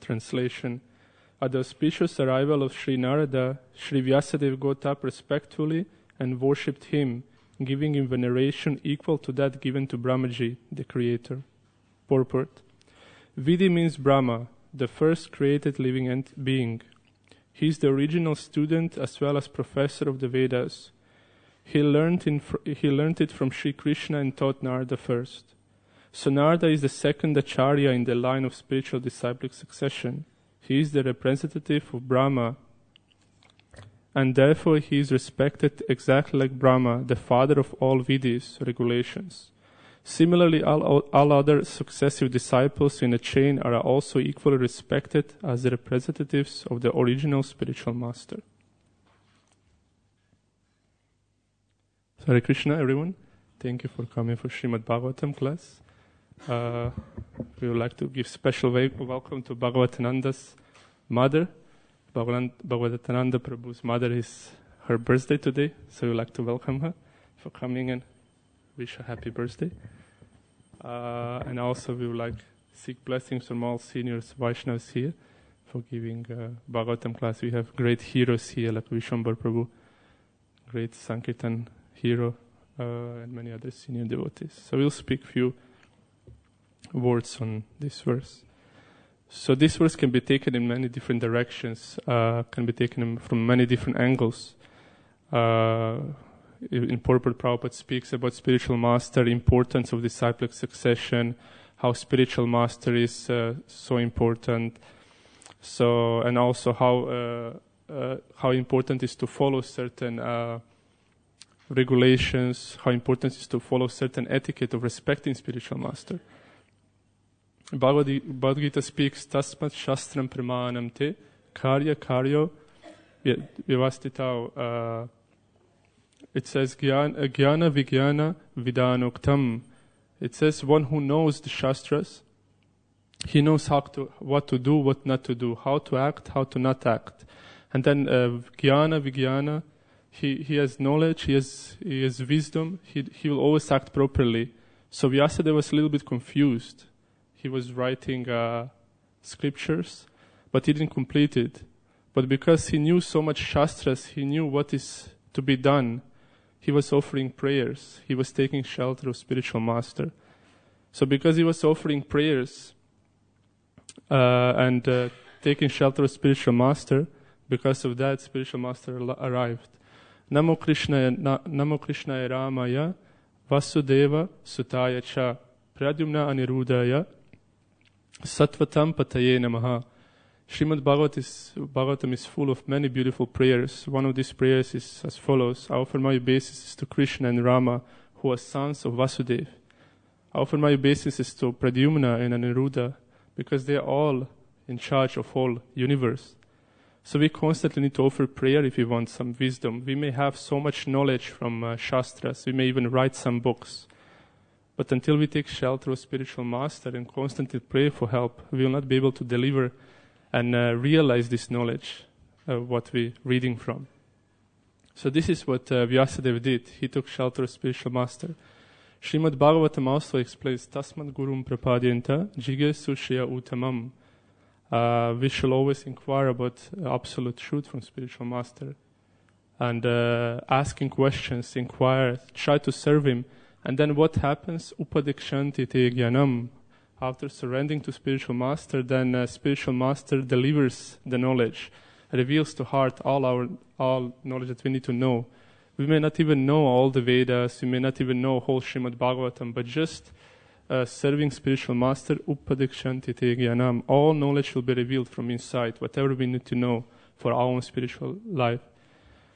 Translation. At the auspicious arrival of Sri Narada, Sri Vyasadeva got up respectfully and worshipped him, giving him veneration equal to that given to Brahmaji, the creator. Purport. Vidhi means Brahma, the first created living being. He is the original student as well as professor of the Vedas. He learned it from Sri Krishna and taught Narada first. So Narada is the second Acharya in the line of spiritual disciplic succession. He is the representative of Brahma, and therefore he is respected exactly like Brahma, the father of all Vidhis, regulations. Similarly, all other successive disciples in a chain are also equally respected as the representatives of the original spiritual master. Hare Krishna, everyone. Thank you for coming for Srimad Bhagavatam class. We would like to give special welcome to Bhagavatananda's mother. Bhagavatananda Prabhu's mother is her birthday today, so we would like to welcome her for coming and wish her happy birthday. And also we would like to seek blessings from all seniors Vaishnavas here for giving Bhagavatam class. We have great heroes here like Vishwambar Prabhu, great Sankirtan hero, and many other senior devotees. So we'll speak few words on this verse. So this verse can be taken in many different directions, can be taken from many different angles. In Purport, Prabhupada speaks about spiritual master, importance of disciplic succession, how spiritual master is so important. So, and also how important is to follow certain regulations, how important is to follow certain etiquette of respecting spiritual master. Bhagavad Gita speaks, Tasmat Shastram Pramanam Te, Karya Karyo Vyavastitau. It says, Jnana Vijnana Vidanoktam. It says, one who knows the Shastras, he knows what to do, what not to do, how to act, how to not act. And then Jnana Vijnana, he has knowledge, he has wisdom, he will always act properly. So Vyasadeva was a little bit confused. He was writing scriptures, but he didn't complete it. But because he knew so much Shastras, he knew what is to be done. He was offering prayers. He was taking shelter of spiritual master. So because he was offering prayers and taking shelter of spiritual master, because of that, spiritual master arrived. Namo Krishnaya Ramaya Vasudeva Sutaya Cha Pradyumna Anirudaya Sattvatam Pataye Namaha. Srimad Bhagavatam is full of many beautiful prayers. One of these prayers is as follows. I offer my obeisances to Krishna and Rama, who are sons of Vasudeva. I offer my obeisances to Pradyumna and Aniruddha, because they are all in charge of whole universe. So we constantly need to offer prayer if we want some wisdom. We may have so much knowledge from Shastras. We may even write some books. But until we take shelter of spiritual master and constantly pray for help, we will not be able to deliver and realize this knowledge, what we're reading from. So this is what Vyasadeva did. He took shelter of spiritual master. Srimad Bhagavatam also explains, Tasmat Gurum Prapadyanta Jige Sushya Uttamam. We shall always inquire about absolute truth from spiritual master. And asking questions, inquire, try to serve him. And then what happens? Upadikshanti te jnanam. After surrendering to spiritual master, then spiritual master delivers the knowledge, reveals to heart all knowledge that we need to know. We may not even know all the Vedas, we may not even know whole Srimad Bhagavatam, but just serving spiritual master, upadikshanti te jnanam, all knowledge will be revealed from inside, whatever we need to know for our own spiritual life.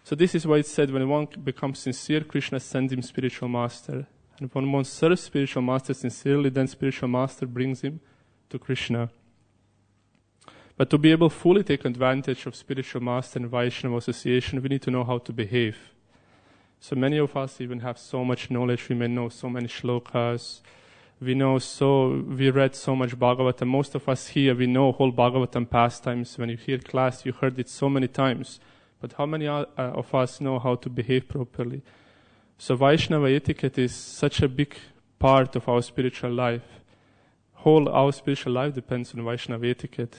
So this is why it said, when one becomes sincere, Krishna sends him spiritual master. And when one serves spiritual master sincerely, then spiritual master brings him to Krishna. But to be able to fully take advantage of spiritual master and Vaishnava association, we need to know how to behave. So many of us even have so much knowledge. We may know so many shlokas. We read so much Bhagavatam. Most of us here, we know whole Bhagavatam pastimes. When you hear class, you heard it so many times. But how many of us know how to behave properly? So Vaishnava etiquette is such a big part of our spiritual life. Whole our spiritual life depends on Vaishnava etiquette.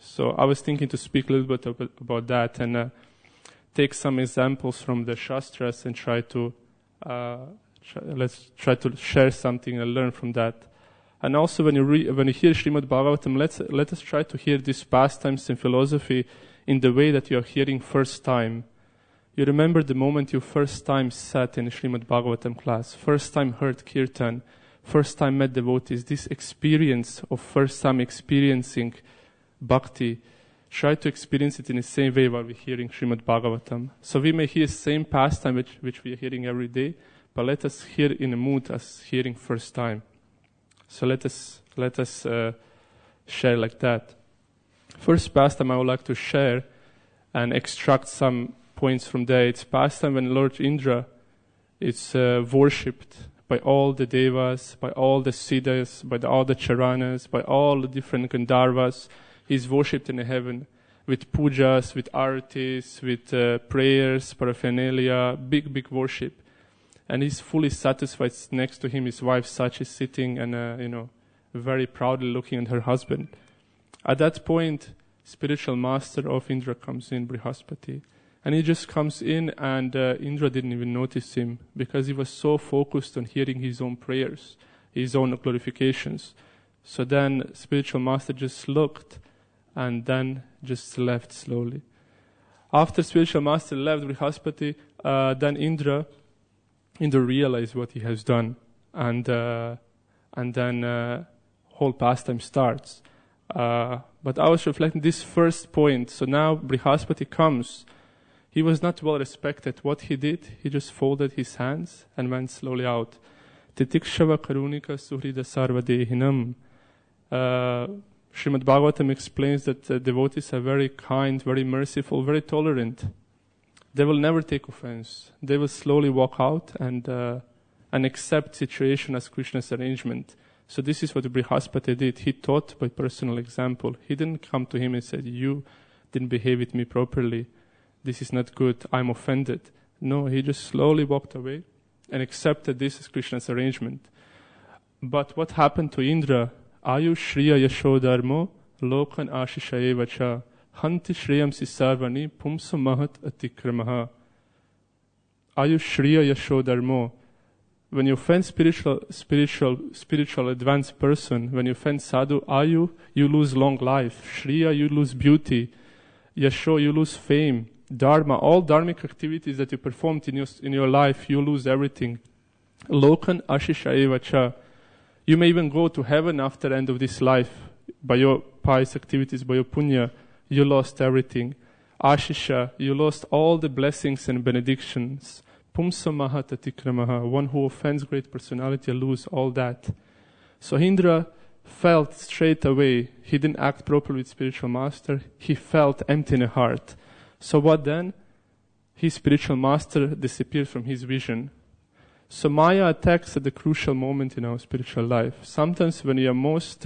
So I was thinking to speak a little bit about that and take some examples from the Shastras and let's try to share something and learn from that. And also when you hear Srimad Bhagavatam, let us try to hear these pastimes and philosophy in the way that you are hearing first time. You remember the moment you first time sat in a Srimad Bhagavatam class, first time heard Kirtan, first time met devotees, this experience of first time experiencing bhakti, try to experience it in the same way while we're hearing Srimad Bhagavatam. So we may hear the same pastime which we are hearing every day, but let us hear in a mood as hearing first time. So let us share like that. First pastime I would like to share and extract some points from there. It's pastime when Lord Indra is worshipped by all the devas, by all the siddhas, by all the charanas, by all the different Gandharvas. He's worshipped in heaven with pujas, with aratis, with prayers, paraphernalia, big worship. And he's fully satisfied. Next to him, his wife Sachi is sitting and, very proudly looking at her husband. At that point, spiritual master of Indra comes in, Brihaspati. And he just comes in and Indra didn't even notice him because he was so focused on hearing his own prayers, his own glorifications. So then spiritual master just looked and then just left slowly. After spiritual master left Brihaspati, then Indra realized what he has done, and then whole pastime starts. But I was reflecting this first point. So now Brihaspati comes. He was not well respected. What he did, he just folded his hands and went slowly out. Titikshava karunika suhrida sarvadehinam. Srimad Bhagavatam explains that devotees are very kind, very merciful, very tolerant. They will never take offense. They will slowly walk out and accept situation as Krishna's arrangement. So this is what Brihaspati did. He taught by personal example. He didn't come to him and said, "You didn't behave with me properly. This is not good. I'm offended." No, he just slowly walked away and accepted this as Krishna's arrangement. But what happened to Indra? Ayu Shriya Yashodarmo Lokan Ashishayevacha Hanti Shriyam Sisarvani Pumsa Mahat Atikramaha. Ayu Shriya Yashodarmo. When you offend spiritual advanced person, when you offend sadhu, Ayu, you lose long life. Shriya, you lose beauty. Yasho, you lose fame. Dharma, all dharmic activities that you performed in your life, you lose everything. Lokan Ashishayevacha. You may even go to heaven after the end of this life. By your pious activities, by your punya, you lost everything. Ashisha, you lost all the blessings and benedictions. Pumsa Mahat Atikramaha, one who offends great personality, lose all that. So Indra felt straight away, he didn't act properly with spiritual master, he felt empty in the heart. So what then? His spiritual master disappeared from his vision. So Maya attacks at the crucial moment in our spiritual life. Sometimes when you are most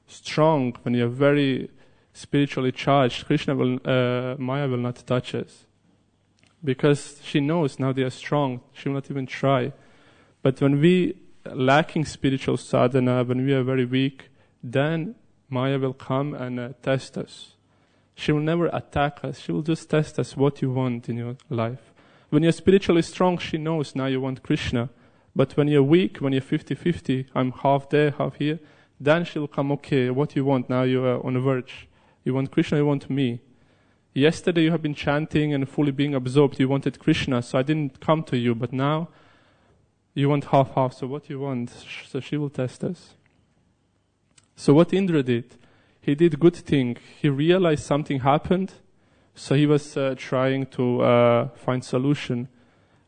strong, when you are very spiritually charged, Maya will not touch us. Because she knows now they are strong, she will not even try. But when we lacking spiritual sadhana, when we are very weak, then Maya will come and test us. She will never attack us, she will just test us what you want in your life. When you're spiritually strong, she knows now you want Krishna. But when you're weak, when you're 50-50, I'm half there, half here, then she'll come, okay, what you want now? You are on the verge. You want Krishna, you want me. Yesterday you have been chanting and fully being absorbed. You wanted Krishna, so I didn't come to you. But now you want half-half. So what you want? So she will test us. So what Indra did, he did good thing. He realized something happened. So he was trying to find solution.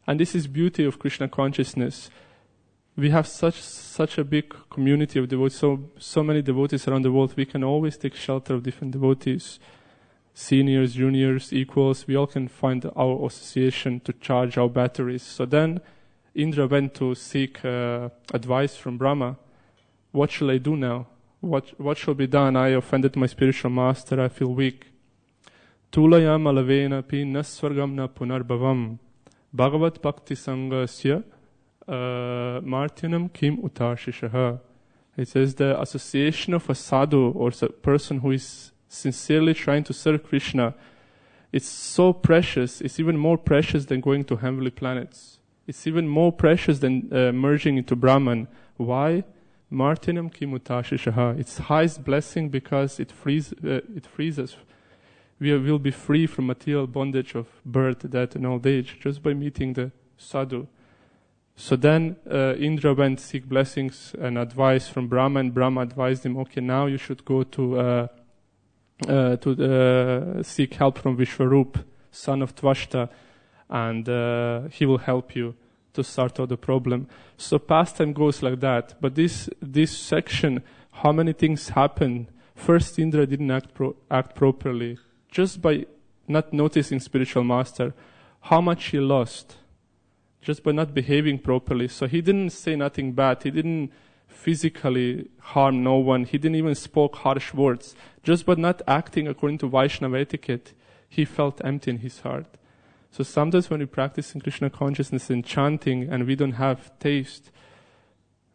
And this is beauty of Krishna consciousness. We have such a big community of devotees, so many devotees around the world. We can always take shelter of different devotees. Seniors, juniors, equals, we all can find our association to charge our batteries. So then Indra went to seek advice from Brahma. What shall I do now? What shall be done? I offended my spiritual master, I feel weak. Tulayam alavena pi nasvargam na punarbhavam Bhagavat bhakti sangasya martyanam kim utashishaha. It says the association of a sadhu or a person who is sincerely trying to serve Krishna, it's so precious. It's even more precious than going to heavenly planets. It's even more precious than merging into Brahman. Why? Martinam kimutashishaha. It's highest blessing because it frees us. We will be free from material bondage of birth, death, and old age just by meeting the sadhu. So then Indra went seek blessings and advice from Brahma, and Brahma advised him, okay, now you should go to seek help from Vishwarup, son of Tvashta, and he will help you to sort out the problem. So pastime goes like that. But this section, how many things happen? First, Indra didn't act properly, just by not noticing spiritual master. How much he lost, just by not behaving properly. So he didn't say nothing bad. He didn't physically harm no one. He didn't even spoke harsh words. Just by not acting according to Vaishnava etiquette, he felt empty in his heart. So sometimes when we practice in Krishna consciousness and chanting and we don't have taste,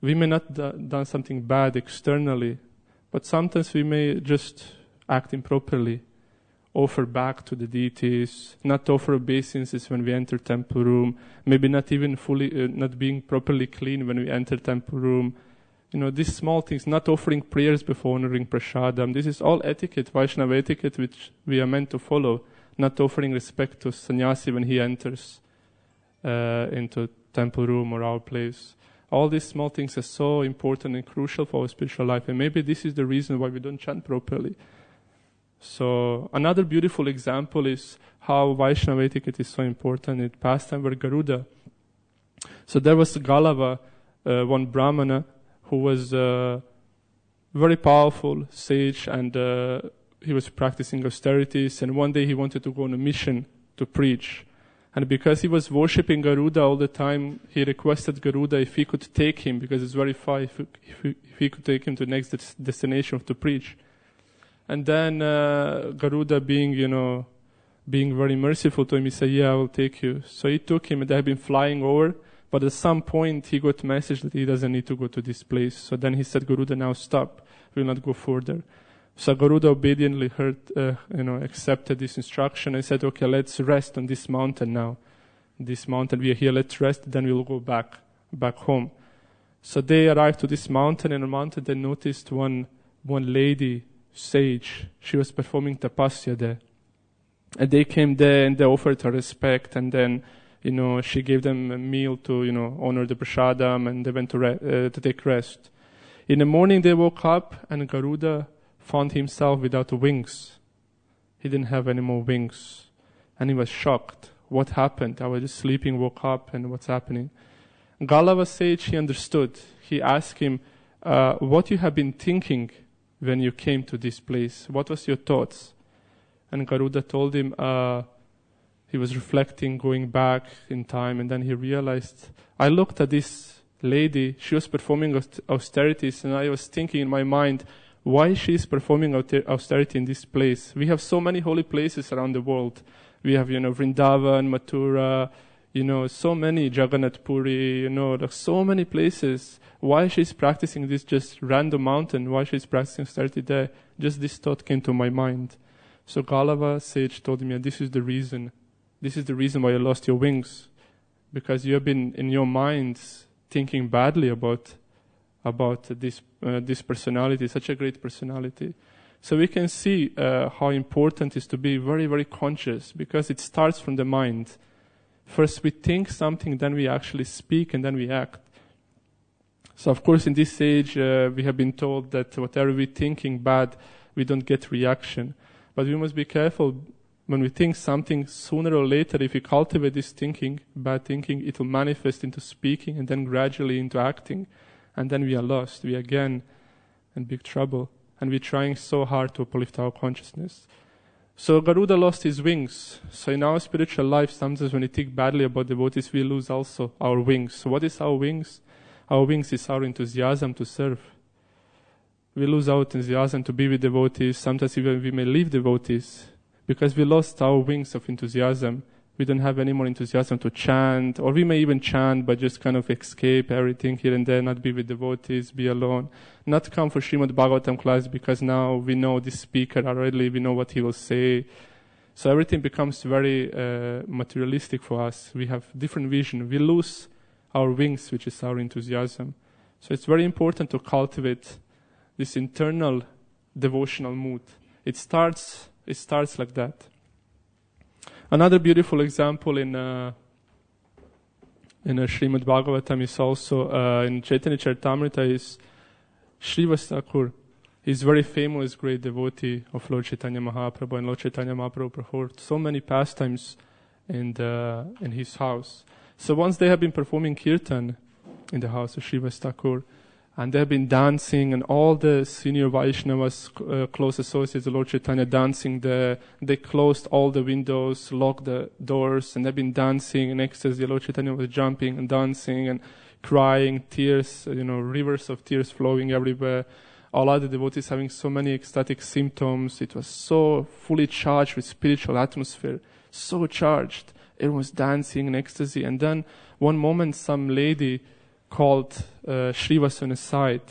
we may not done something bad externally, but sometimes we may just act improperly, offer back to the deities, not offer obeisances when we enter temple room, maybe not even fully, not being properly clean when we enter temple room. You know, these small things, not offering prayers before honoring prasadam. This is all etiquette, Vaishnava etiquette, which we are meant to follow. Not offering respect to sannyasi when he enters into temple room or our place. All these small things are so important and crucial for our spiritual life. And maybe this is the reason why we don't chant properly. So another beautiful example is how Vaishnava etiquette is so important in pastime where Garuda. So there was Galava, one Brahmana, who was very powerful, sage, and he was practicing austerities, and one day he wanted to go on a mission to preach. And because he was worshipping Garuda all the time, he requested Garuda if he could take him, because it's very far, if he could take him to the next destination to preach. And then Garuda being very merciful to him, he said, yeah, I will take you. So he took him, and they had been flying over, but at some point he got a message that he doesn't need to go to this place. So then he said, Garuda, now stop, we will not go further. So Garuda obediently accepted this instruction and said, okay, let's rest on this mountain now. This mountain, we are here, let's rest, then we'll go back home. So they arrived to this mountain, and on the mountain they noticed one lady, sage. She was performing tapasya there. And they came there and they offered her respect, and then, she gave them a meal to, honor the prasadam, and they went to take rest. In the morning they woke up, and Garuda found himself without wings. He didn't have any more wings. And he was shocked. What happened? I was just sleeping, woke up, and what's happening? Galava sage, he understood. He asked him, what you have been thinking when you came to this place? What was your thoughts? And Garuda told him, he was reflecting, going back in time, and then he realized, I looked at this lady, she was performing austerities, and I was thinking in my mind, why she is performing austerity in this place? We have so many holy places around the world. We have, Vrindavan, Mathura, so many, Jagannath Puri, so many places. Why she is practicing this just random mountain? Why she is practicing austerity there? Just this thought came to my mind. So Galava sage told me, this is the reason. This is the reason why you lost your wings. Because you have been in your mind thinking badly about this personality, such a great personality. So we can see how important it is to be very, very conscious, because it starts from the mind. First we think something, then we actually speak, and then we act. So of course in this age we have been told that whatever we thinking bad, we don't get reaction. But we must be careful. When we think something, sooner or later, if we cultivate this thinking, bad thinking, it will manifest into speaking, and then gradually into acting. And then we are lost. We are again in big trouble. And we're trying so hard to uplift our consciousness. So Garuda lost his wings. So in our spiritual life, sometimes when we think badly about devotees, we lose also our wings. So what is our wings? Our wings is our enthusiasm to serve. We lose our enthusiasm to be with devotees. Sometimes even we may leave devotees because we lost our wings of enthusiasm. We don't have any more enthusiasm to chant, or we may even chant, but just kind of escape everything here and there, not be with devotees, be alone. Not come for Srimad Bhagavatam class because now we know this speaker already, we know what he will say. So everything becomes very materialistic for us. We have different vision. We lose our wings, which is our enthusiasm. So it's very important to cultivate this internal devotional mood. It starts like that. Another beautiful example in Srimad Bhagavatam is also in Chaitanya Charitamrita is Srivas Thakur. He's very famous, great devotee of Lord Chaitanya Mahaprabhu, and Lord Chaitanya Mahaprabhu performed so many pastimes in his house. So once they have been performing kirtan in the house of Srivas Thakur, and they have been dancing, and all the senior Vaishnavas, close associates of Lord Chaitanya, dancing there. They closed all the windows, locked the doors, and they've been dancing in ecstasy. Lord Chaitanya was jumping and dancing and crying, tears, rivers of tears flowing everywhere. All other devotees having so many ecstatic symptoms. It was so fully charged with spiritual atmosphere, so charged. Everyone was dancing in ecstasy. And then one moment some lady called Srivas on his side,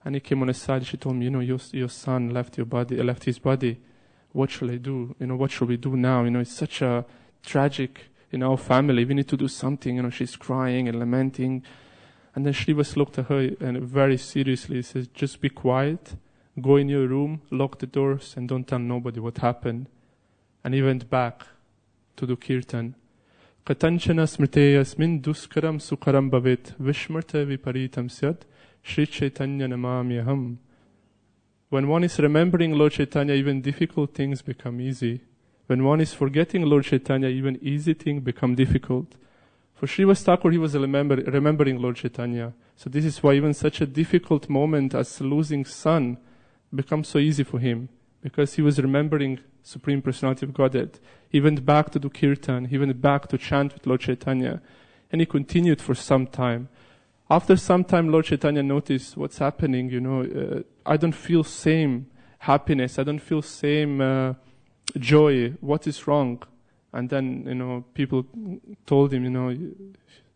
and he came on his side. She told me, your son left his body. What shall I do? What shall we do now? It's such a tragic in our family. We need to do something. She's crying and lamenting. And then Srivas looked at her and very seriously says, just be quiet, go in your room, lock the doors, and don't tell nobody what happened. And he went back to do kirtan. Katanchana smriteyasmin duskaram sukaram bhavit vishmarta viparitam syat Shri Chaitanya namamyaham. When one is remembering Lord Chaitanya, even difficult things become easy. When one is forgetting Lord Chaitanya, even easy things become difficult. For Srivas Thakur, he was remembering Lord Chaitanya. So this is why even such a difficult moment as losing son becomes so easy for him. Because he was remembering Supreme Personality of Godhead. He went back to do kirtan. He went back to chant with Lord Chaitanya. And he continued for some time. After some time, Lord Chaitanya noticed what's happening. I don't feel same happiness. I don't feel same joy. What is wrong? And then, people told him,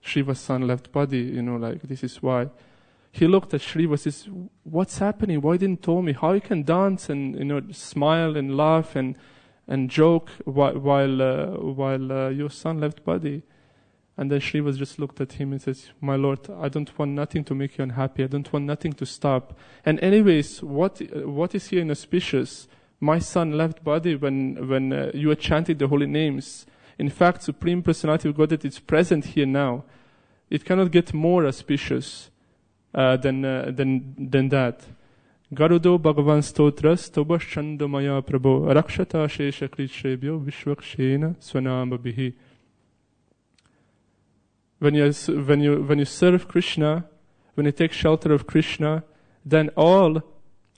Shiva's son left body, this is why. He looked at Shriva and says, what's happening? Why didn't you tell me? How you can dance and, smile and laugh and joke while your son left body? And then Shriva just looked at him and says, my Lord, I don't want nothing to make you unhappy. I don't want nothing to stop. And anyways, what is here inauspicious? My son left body when you are chanting the holy names. In fact, Supreme Personality of Godhead is present here now. It cannot get more auspicious than that. Garudo Bhagavan Stotras Tobas Chandomaya Prabho Rakshata Shesha Krishrebhyo Vishwakshena Swanamba Bihi. When you serve Krishna, when you take shelter of Krishna, then all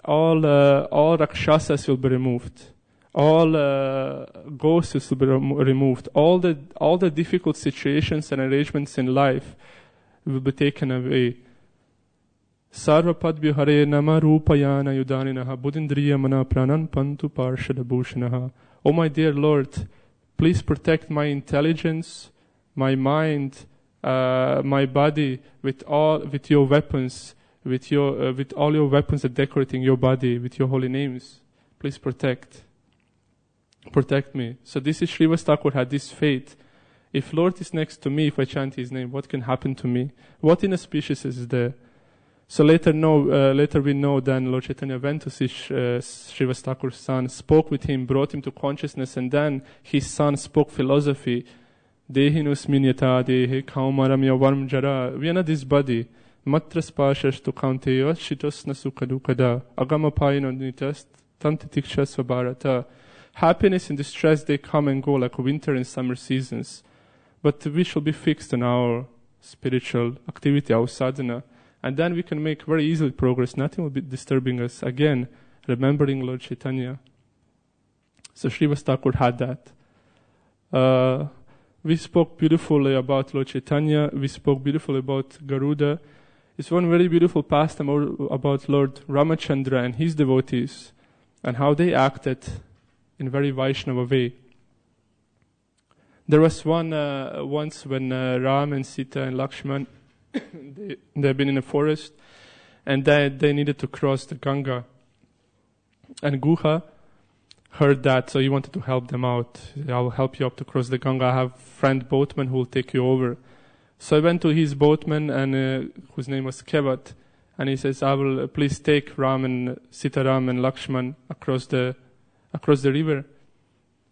rakshasas will be removed. All ghosts will be removed. All the difficult situations and arrangements in life will be taken away. Sarva padbhyo hare nama rupayana yudaninaha buddhindriya mana pranan pantu parshada bhushanaha. Oh my dear Lord, please protect my intelligence, my mind, my body with your weapons. With all your weapons that decorating your body with your holy names. Please protect me. So this is Srivas Thakur had this faith. If Lord is next to me, if I chant His name, what can happen to me? What inauspicious is there? So later we know then Lord Chaitanya went to see Srivas Thakur's son, spoke with him, brought him to consciousness, and then his son spoke philosophy. Dehinus minyata dehe kaumaramya varm jara. We are not this body. Matras pashas tu kaunteya shitosna sukadukada agamapayino nitas tantitiksha svabharata. Happiness and distress, they come and go like winter and summer seasons. But we shall be fixed on our spiritual activity, our sadhana. And then we can make very easily progress. Nothing will be disturbing us. Again, remembering Lord Chaitanya. So Srivas Thakur had that. We spoke beautifully about Lord Chaitanya. We spoke beautifully about Garuda. It's one very beautiful pastime about Lord Ramachandra and his devotees and how they acted in very Vaishnava way. There was once when Ram and Sita and Lakshman, they've been in a forest, and they needed to cross the Ganga. And Guha heard that, so he wanted to help them out. I'll help you up to cross the Ganga. I have a friend boatman who will take you over. So I went to his boatman, and whose name was Kevat, and he says, I will please take Ram and Sitaram and Lakshman across the river.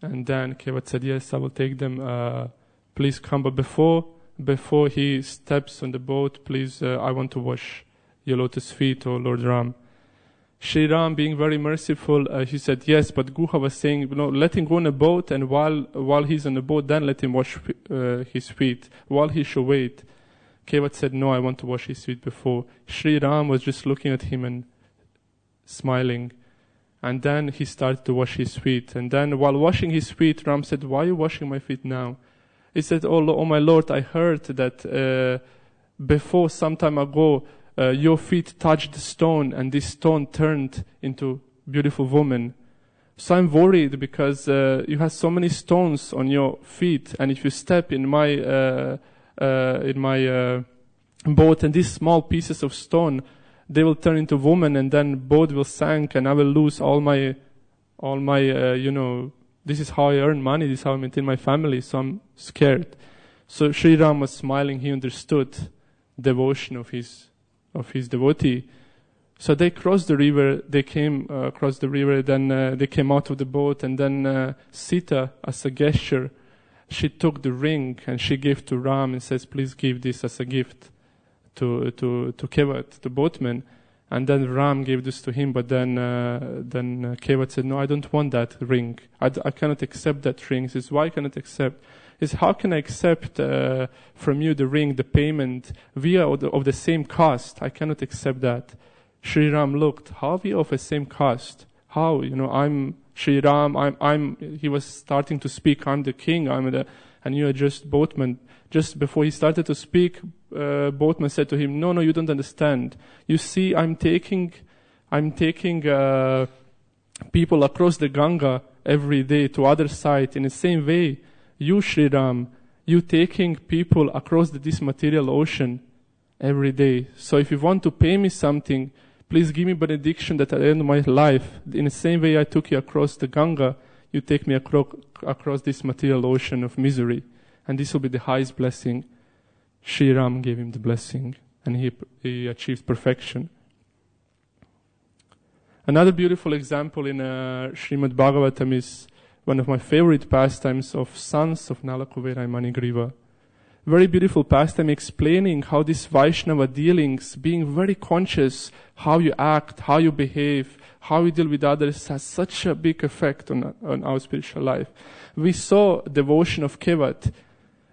And then Kevat said, yes, I will take them. Please come. But before he steps on the boat, please, I want to wash your lotus feet, O Lord Ram. Shri Ram, being very merciful, he said, yes, but Guha was saying, let him go on a boat, and while he's on the boat, then let him wash his feet, while he should wait. Kevat said, no, I want to wash his feet before. Shri Ram was just looking at him and smiling. And then he started to wash his feet. And then while washing his feet, Ram said, why are you washing my feet now? He said, oh my Lord, I heard that before some time ago, your feet touched the stone, and this stone turned into beautiful woman. So I'm worried because you have so many stones on your feet, and if you step in my boat, and these small pieces of stone, they will turn into woman, and then boat will sink, and I will lose all my this is how I earn money, this is how I maintain my family, so I'm scared. So Sri Ram was smiling, he understood devotion of his devotee. So they crossed the river, they came across the river, then they came out of the boat, and then Sita, as a gesture, she took the ring and she gave to Ram and says, please give this as a gift to Kevat, the boatman. And then Ram gave this to him, but then Kevat said, no, I don't want that ring. I cannot accept that ring. He says, why cannot accept? He says, how can I accept from you the ring, the payment, we are of the same caste? I cannot accept that. Sri Ram looked, how are we of the same caste? How? I'm Sri Ram, he was starting to speak, I'm the king, and you are just boatman. Just before he started to speak, boatman said to him, no, you don't understand. You see, I'm taking people across the Ganga every day to other side. In the same way, you, Sri Ram, you taking people across this material ocean every day. So if you want to pay me something, please give me benediction that at the end of my life, in the same way I took you across the Ganga, you take me across this material ocean of misery. And this will be the highest blessing. Sri Ram gave him the blessing, and he achieved perfection. Another beautiful example in Srimad Bhagavatam is one of my favorite pastimes of sons of Nala, Kuvera and Manigriva. Very beautiful pastime explaining how this Vaishnava dealings, being very conscious how you act, how you behave, how you deal with others, has such a big effect on our spiritual life. We saw devotion of Kevat.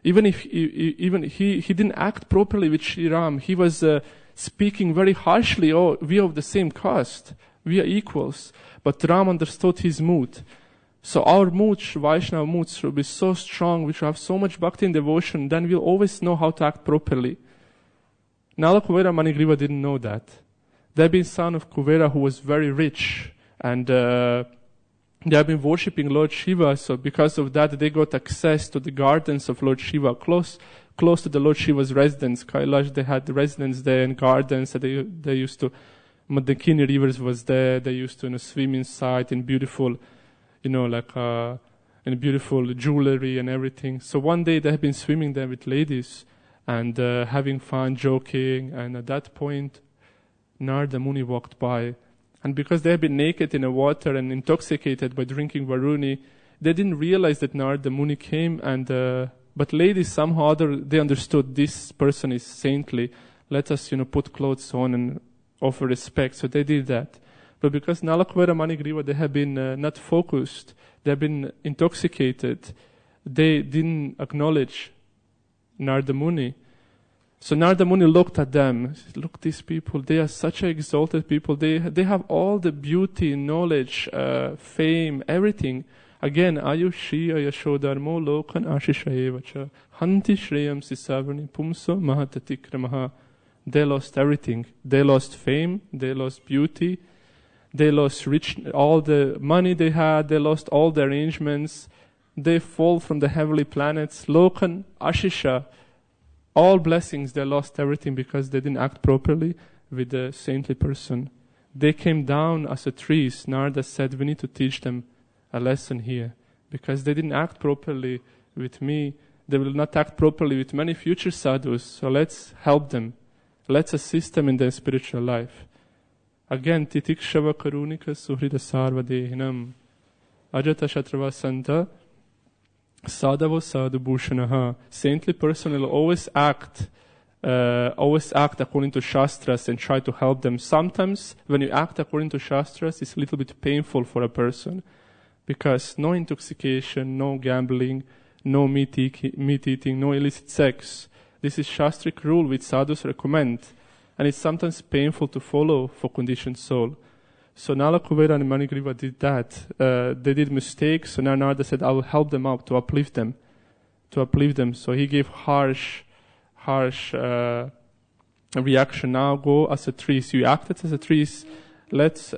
Even if he didn't act properly with Sri Ram, he was speaking very harshly, we are of the same caste, we are equals. But Ram understood his mood. So our mood, Vaishnava mood, should be so strong, we should have so much bhakti and devotion, then we'll always know how to act properly. Nala, Kuvera, Manigriva didn't know that. They had been son of Kuvera who was very rich, and they have been worshipping Lord Shiva, so because of that they got access to the gardens of Lord Shiva, close to the Lord Shiva's residence. Kailash, they had residence there and gardens that they used to, Mandakini rivers was there, they used to swim inside in beautiful, in beautiful jewelry and everything. So one day they have been swimming there with ladies and having fun, joking, and at that point Narada Muni walked by. And because they had been naked in the water and intoxicated by drinking Varuni, they didn't realize that Narada Muni came, but ladies somehow or other, they understood this person is saintly. Let us, put clothes on and offer respect. So they did that. But because Nala, Kuvera, Manigriva, they have been not focused, they have been intoxicated, they didn't acknowledge Narada Muni. So Narada Muni looked at them. He said, look, these people, they are such exalted people. They have all the beauty, knowledge, fame, everything. Again, Ayushi, Ayashodharmo, Lokan, Ashishayevacha, Hanti Shreyam Sisavani, Pumso, Mahatatikramaha. They lost everything. They lost fame, they lost beauty, they lost all the money they had, they lost all the arrangements. they fall from the heavenly planets. Lokan, Ashisha, all blessings, they lost everything because they didn't act properly with the saintly person. They came down as a trees. Narada said, we need to teach them a lesson here. Because they didn't act properly with me, they will not act properly with many future sadhus. So let's help them. Let's assist them in their spiritual life. Again, titikshava karunika suhrida sarva dehinam. Ajata shatrava santa sadhavo sadhu bhushanaha. Saintly person will always act according to Shastras and try to help them. Sometimes when you act according to Shastras, it's a little bit painful for a person. Because no intoxication, no gambling, no meat eating, no illicit sex. This is Shastric rule which sadhus recommend. And it's sometimes painful to follow for conditioned soul. So Nala Kuvera and Manigriva did that. They did mistakes, so now Narada said, I will help them out to uplift them. So he gave harsh reaction. Now go as a tree. So you acted as a tree. Let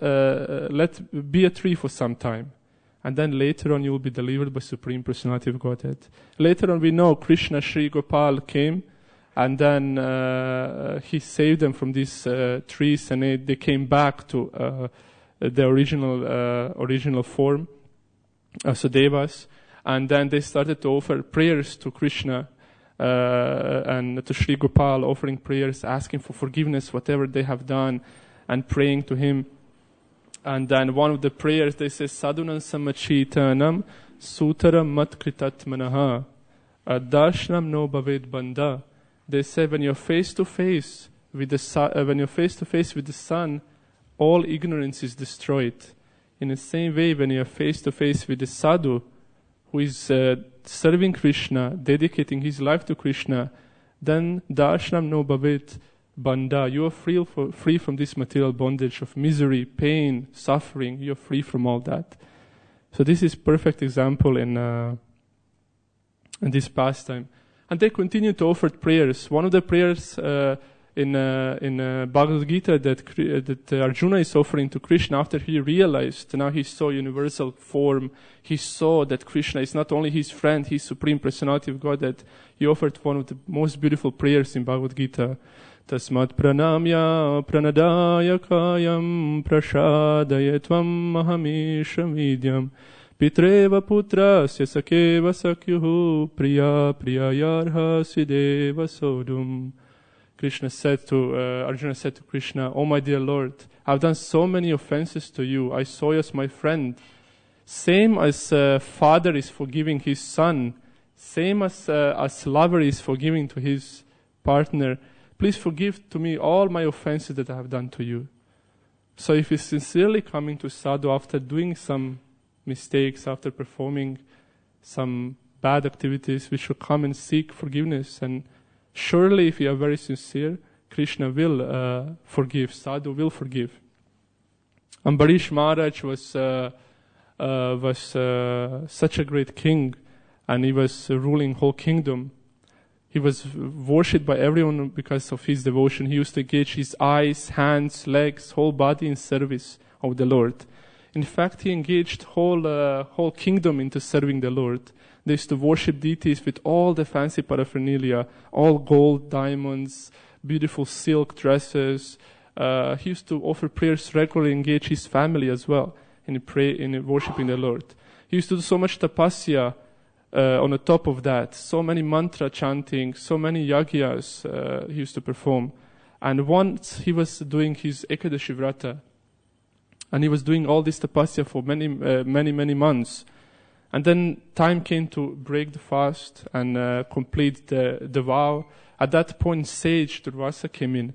be a tree for some time. And then later on you will be delivered by Supreme Personality of Godhead. Later on we know Krishna Sri Gopal came and then he saved them from these trees and they came back to the original form, so devas. And then they started to offer prayers to Krishna and to Sri Gopal, offering prayers, asking for forgiveness, whatever they have done, and praying to him. And then one of the prayers, they say, Sadhunan samachitanam sutaram matkritatmanaha darshanam no bhaved bandha. They say when you're face to face with the sun, all ignorance is destroyed. In the same way, when you're face to face with the sadhu, who is serving Krishna, dedicating his life to Krishna, then darshanam no bhaved bandha. You are free from this material bondage of misery, pain, suffering. You are free from all that. So this is perfect example in this pastime. And they continue to offer prayers. One of the prayers in Bhagavad Gita that Arjuna is offering to Krishna after he realized, now he saw universal form, he saw that Krishna is not only his friend, his Supreme Personality of God, that he offered one of the most beautiful prayers in Bhagavad Gita. Tasmat pranamya pranadaya kayam prashadaya tvam mahamisham vidyam pitreva putrasya sakeva sakyuhu priya priyayarha sideva sodum. Arjuna said to Krishna, Oh my dear Lord, I've done so many offenses to you. I saw you as my friend. Same as father is forgiving his son, same as lover is forgiving to his partner. Please forgive to me all my offenses that I have done to you. So if he's sincerely coming to sadhu after doing some mistakes, after performing some bad activities, we should come and seek forgiveness. And surely if you are very sincere, Krishna will forgive, sadhu will forgive. Ambarish Maharaj was such a great king, and he was ruling whole kingdom. He was worshipped by everyone because of his devotion. He used to engage his eyes, hands, legs, whole body in service of the Lord. In fact, he engaged whole kingdom into serving the Lord. They used to worship deities with all the fancy paraphernalia, all gold, diamonds, beautiful silk dresses. He used to offer prayers regularly, engage his family as well in worshiping the Lord. He used to do so much tapasya. On the top of that, so many mantra chanting, so many yagyas he used to perform. And once he was doing his Ekadashi Vrata, and he was doing all this tapasya for many months. And then time came to break the fast and complete the vow. At that point, Sage Durvasa came in.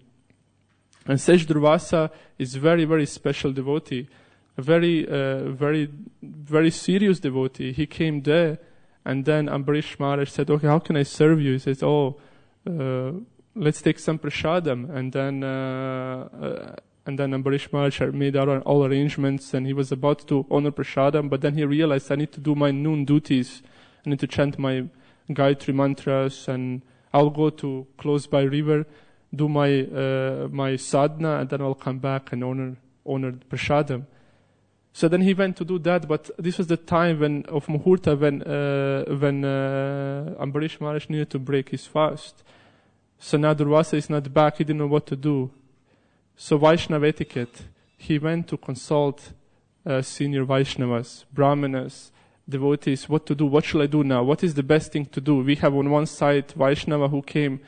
And Sage Durvasa is very, very special devotee, a very serious devotee. He came there. And then Ambarish Maharaj said, okay, how can I serve you? He says, let's take some prasadam. And then Ambarish Maharaj made all arrangements, and he was about to honor prasadam, but then he realized, I need to do my noon duties. I need to chant my Gayatri mantras, and I'll go to close by river, do my sadhana, and then I'll come back and honor prasadam. So then he went to do that, but this was the time of Muhurta when Ambarish Maharaj needed to break his fast. So now Durvasa is not back, he didn't know what to do. So Vaishnava etiquette, he went to consult senior Vaishnavas, Brahmanas, devotees, what to do, what shall I do now, what is the best thing to do. We have on one side Vaishnava who came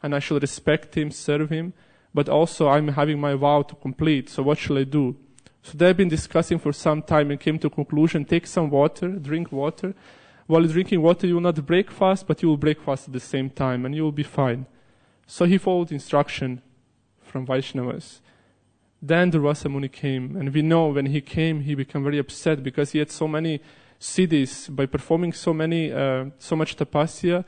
and I should respect him, serve him, but also I'm having my vow to complete, so what shall I do? So they've been discussing for some time and came to a conclusion, take some water, drink water. While drinking water, you will not break fast, but you will break fast at the same time, and you will be fine. So he followed instruction from Vaishnavas. Then Durvasa Muni came, and we know when he came, he became very upset because he had so many siddhis. By performing so much tapasya,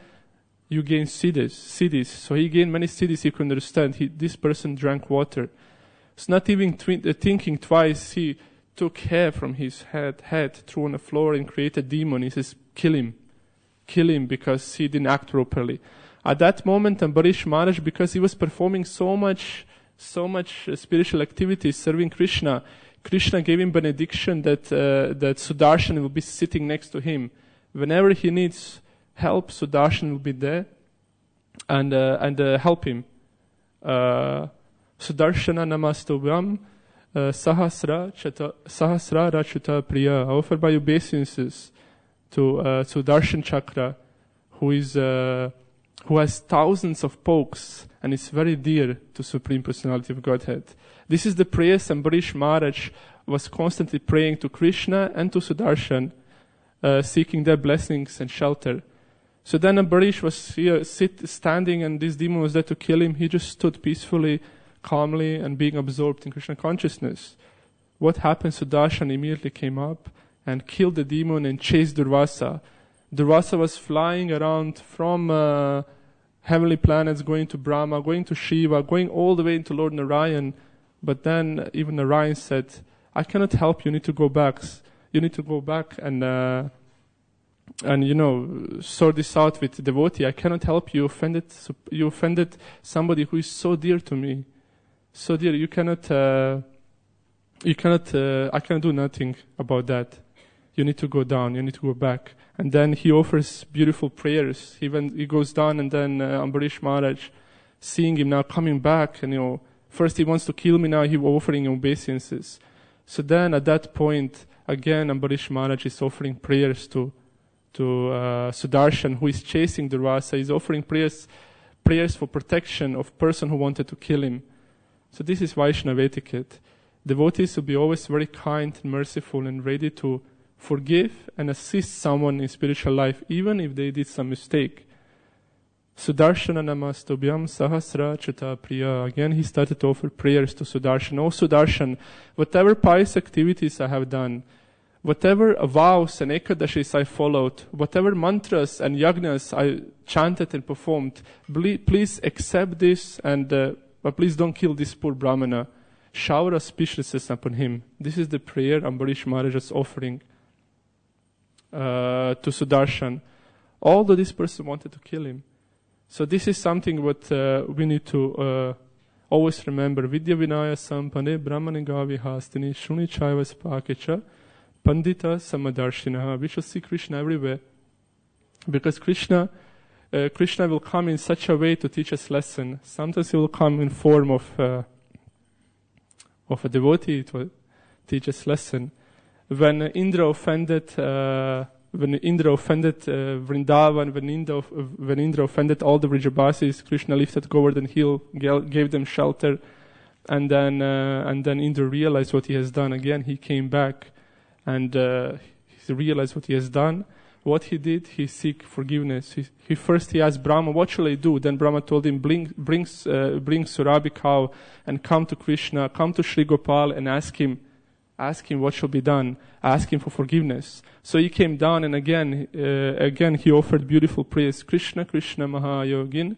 you gain siddhis. So he gained many siddhis, he could understand. This person drank water. So not even thinking twice, he took hair from his head, threw on the floor and created a demon. He says, kill him because he didn't act properly. At that moment, Ambarish Maharaj, because he was performing so much spiritual activities, serving Krishna gave him benediction that Sudarshan will be sitting next to him. Whenever he needs help, Sudarshan will be there and help him. Sudarshana Namastubhyam Sahasra Rachuta Priya. I offer my obeisances to Sudarshan Chakra, who has thousands of pokes and is very dear to Supreme Personality of Godhead. This is the prayers Ambarish Maharaj was constantly praying to Krishna and to Sudarshan, seeking their blessings and shelter. So then Ambarish was here standing and this demon was there to kill him. He just stood peacefully, calmly and being absorbed in Krishna consciousness. What happened? Sudarshan immediately came up and killed the demon and chased Durvasa. Durvasa was flying around from heavenly planets, going to Brahma, going to Shiva, going all the way into Lord Narayan. But then even Narayan said, I cannot help you, you need to go back. You need to go back and sort this out with the devotee. I cannot help you. You offended somebody who is so dear to me. So dear, I cannot do nothing about that. You need to go down, you need to go back. And then he offers beautiful prayers. He goes down and then Ambarish Maharaj, seeing him now coming back, and first he wants to kill me, now he's offering obeisances. So then at that point, again Ambarish Maharaj is offering prayers to Sudarshan, who is chasing Durvasa. He's offering prayers for protection of person who wanted to kill him. So this is Vaishnava etiquette. Devotees will be always very kind and merciful and ready to forgive and assist someone in spiritual life, even if they did some mistake. Sudarshana Namastubhyam Sahasra Chuta Priya. Again, he started to offer prayers to Sudarshan. Oh Sudarshan, whatever pious activities I have done, whatever vows and ekadashis I followed, whatever mantras and yagnas I chanted and performed, please accept this but please don't kill this poor Brahmana. Shower auspiciousness upon him. This is the prayer Ambarish Maharaj is offering to Sudarshan. Although this person wanted to kill him. So this is something what we need to always remember. Vidya Vinaya Sampane Brahmane Gavi Hastini Shuni Chaivas Pakecha Pandita Samadarshinaha. We shall see Krishna everywhere. Because Krishna will come in such a way to teach us lesson. Sometimes he will come in form of a devotee to teach us lesson. When Indra offended Vrindavan, when Indra offended all the Vrijabasis, Krishna lifted Govardhan hill, gave them shelter, and then Indra realized what he has done. Again, he came back, and he realized what he has done. What he did, he seek forgiveness. He asked Brahma, what shall I do? Then Brahma told him, bring Surabhi cow and come to Krishna, come to Sri Gopal and ask him what shall be done. Ask him for forgiveness. So he came down and again he offered beautiful prayers. Krishna, Krishna Mahayogin,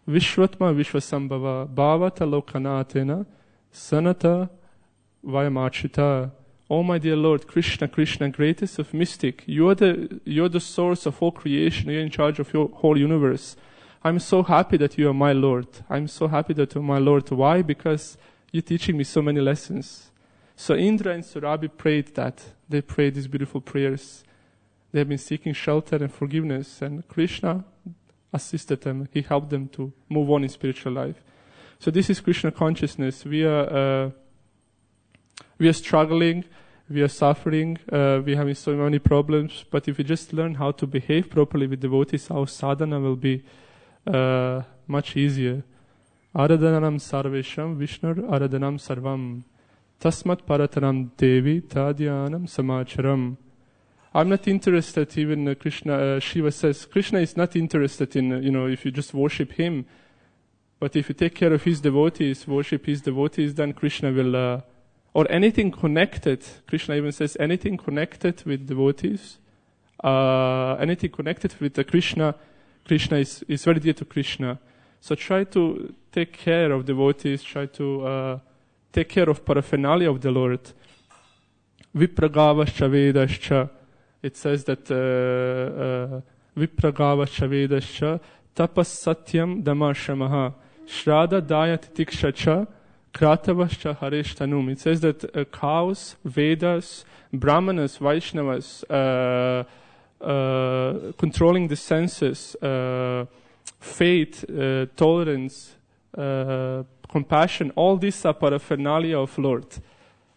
Vishwatma Vishwasambhava, Bhavata Lokanatena, Sanata Vayamachita. Oh my dear Lord, Krishna, Krishna, greatest of mystic, you're the source of all creation, you're in charge of your whole universe. I'm so happy that you are my Lord. I'm so happy that you're my Lord. Why? Because you're teaching me so many lessons. So Indra and Surabhi prayed that. They prayed these beautiful prayers. They have been seeking shelter and forgiveness, and Krishna assisted them. He helped them to move on in spiritual life. So this is Krishna consciousness. We are struggling, we are suffering, we are having so many problems, but if we just learn how to behave properly with devotees, our sadhana will be much easier. Aradhanam sarvesham Vishnur aradhanam sarvam tasmat paratanam devi tadhyanam samacharam. I'm not interested, even Shiva says, Krishna is not interested in, if you just worship him. But if you take care of his devotees, worship his devotees, then Krishna will, or anything connected, Krishna even says anything connected with devotees, anything connected with the Krishna is very dear to Krishna. So try to take care of devotees, try to take care of paraphernalia of the Lord. Vipragavascha vedascha. It says that Vipragavascha vedascha tapas satyam damashamaha shraddha dayat tikshacha kratavascha hareshtanum. It says that cows, Vedas, Brahmanas, Vaishnavas, controlling the senses, faith, tolerance, compassion, all these are paraphernalia of Lord.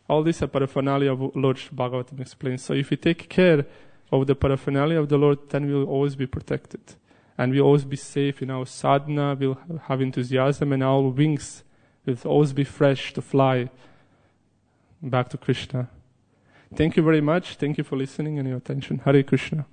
All these are paraphernalia of Lord Bhagavatam explains. So if we take care of the paraphernalia of the Lord, then we will always be protected. And we'll always be safe in our sadhana, we'll have enthusiasm, and our wings will always be fresh to fly back to Krishna. Thank you very much. Thank you for listening and your attention. Hare Krishna.